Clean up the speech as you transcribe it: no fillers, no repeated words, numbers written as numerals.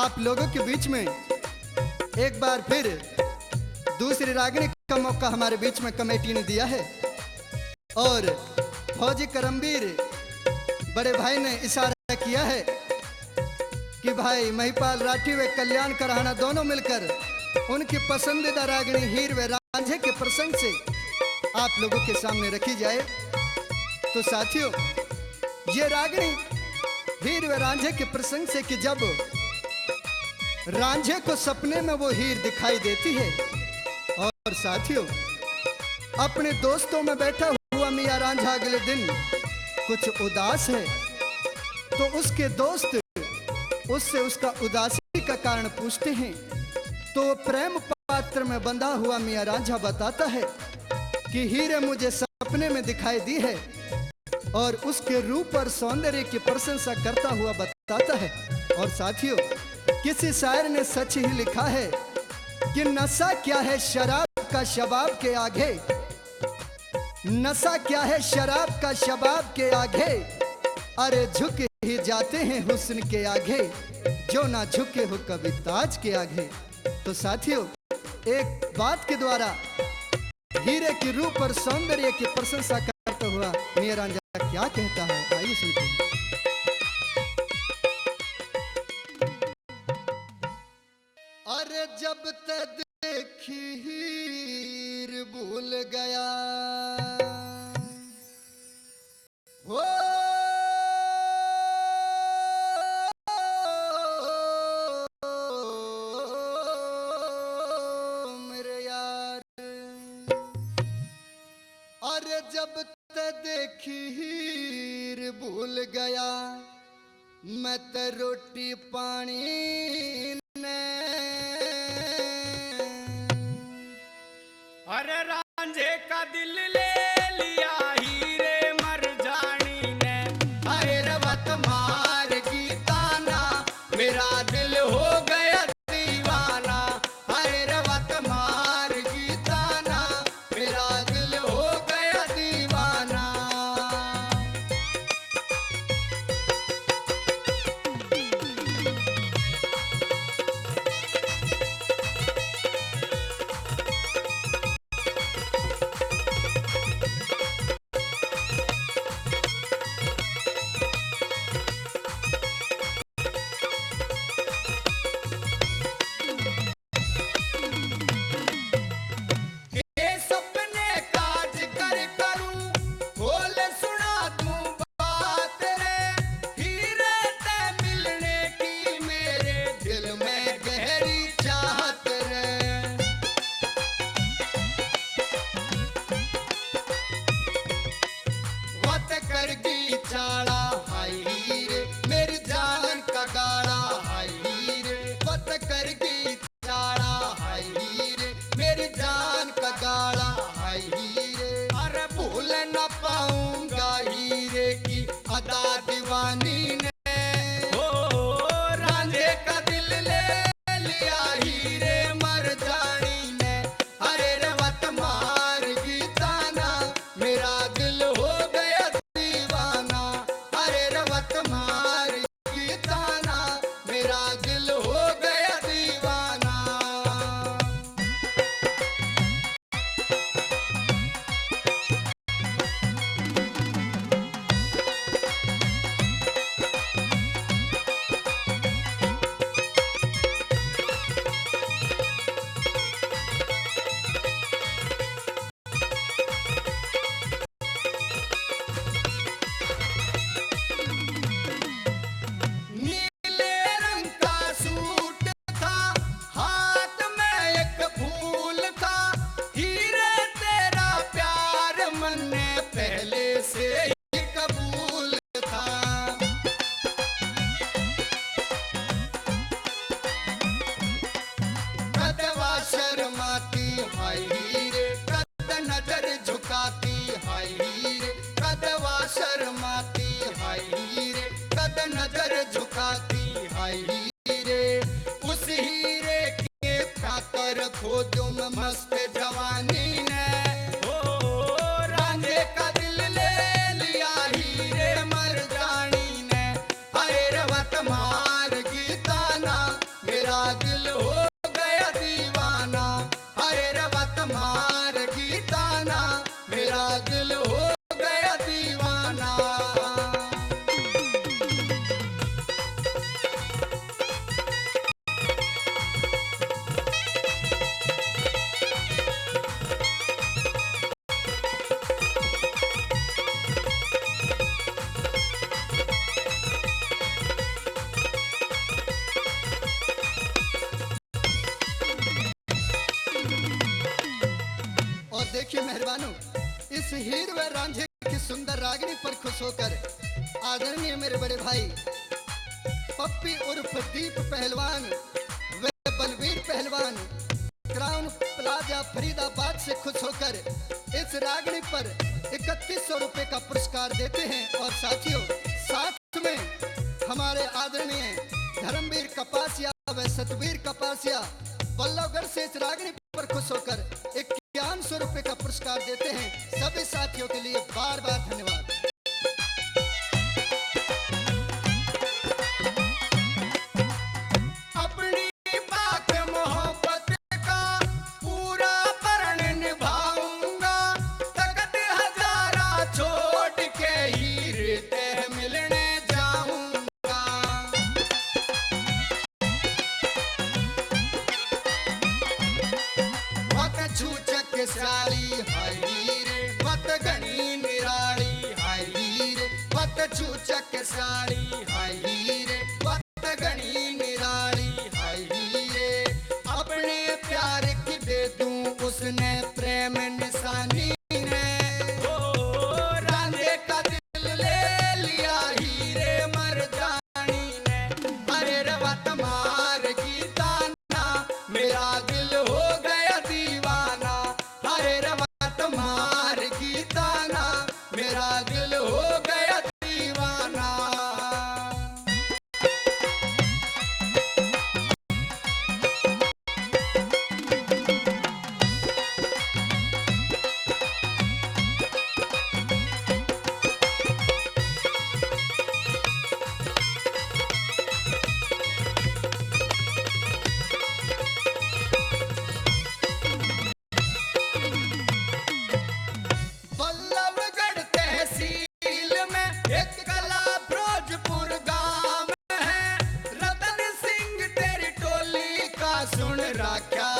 आप लोगों के बीच में एक बार फिर दूसरी रागनी का मौका हमारे बीच में कमेटी ने दिया है और फौजी करमवीर बड़े भाई ने इशारा किया है कि भाई महिपाल राठी व कल्याण कराना दोनों मिलकर उनकी पसंदीदा रागनी हीर व रांझे के प्रसंग से आप लोगों के सामने रखी जाए। तो साथियों, ये रागनी हीर व रांझे के प्रसंग से कि जब रांझे को सपने में वो हीर दिखाई देती है और साथियों अपने दोस्तों में बैठा हुआ मियां रांझा अगले दिन कुछ उदास है, तो उसके दोस्त उससे उसका उदासी का कारण पूछते हैं। तो प्रेम पात्र में बंधा हुआ मियां रांझा बताता है कि हीरे मुझे सपने में दिखाई दी है और उसके रूप और सौंदर्य की प्रशंसा करता हुआ बताता है। और साथियों, किसी शायर ने सच ही लिखा है कि नशा क्या है शराब का शबाब के आगे, नशा क्या है शराब का शबाब के आगे, अरे झुक ही जाते हैं हुस्न के आगे, जो ना झुके हो कभी ताज के आगे। तो साथियों, एक बात के द्वारा हीरे की रूप और सौंदर्य की प्रशंसा करता हुआ मियां रांझा क्या कहता है, आइए सुनते हैं। अरे जब तक देखी हीर भूल गया हो मेरे यार, अरे जब तक देखी हीर भूल गया मैं तो रोटी पानी ने, अरे रांझे का दिल ले लिया हीरे मरजानी ने, अरे रवत मार गीताना मेरा दिल हो गया दीवाना, अरे रवत मार गीताना मेरा दिल हो गया दीवाना। मस्त जवानी ने ओ रांझे का दिल ले लिया हीरे मर्दानी ने, अरे रवत मार गीताना मेरा दिल हो गया दीवाना, अरे रवत मार गीताना, मेरा दिल हो गया दीवाना। और देखिए मेहरबानों, इस हीर व रांझे की सुंदर रागनी पर खुश होकर आदरणीय मेरे बड़े भाई पप्पी उर्फ दीप पहलवान व बलवीर पहलवान क्राउन प्लाजा फरीदाबाद से खुश होकर इस रागनी पर 3100 रुपए का पुरस्कार देते हैं। और साथियों, साथ में हमारे आदरणीय धर्मवीर कपासिया व सतवीर कपासिया बल्लभगढ़ से इस रागनी पर खुश होकर 5100 रुपए का पुरस्कार देते हैं। सभी साथियों के लिए बार बार धन्यवाद। अपनी बात मोहब्बत का पूरा प्रण निभाऊंगा, तकत हजारा छोड़ के हीर तेह मिलने जाऊंगा। मत छूचक साली हाय रे, मत घनी निराली हाय रे, मत छूचक साली हाय रे, मत घनी निराली हाय रे। अपने प्यार की दे दूं उसने प्रेम निशानी ने, रांझे का दिल ले लिया हीरे मर्दानी ने, अरे रवत मार गीताना, मेरा दिल हो गया दीवाना, अरे रवत मार गीताना, मेरा दिल हो गया दीवाना। बल्लभगढ़ तहसील में एक कला फिरोजपुर गांव है, रतन सिंह तेरी टोली का सुन रखा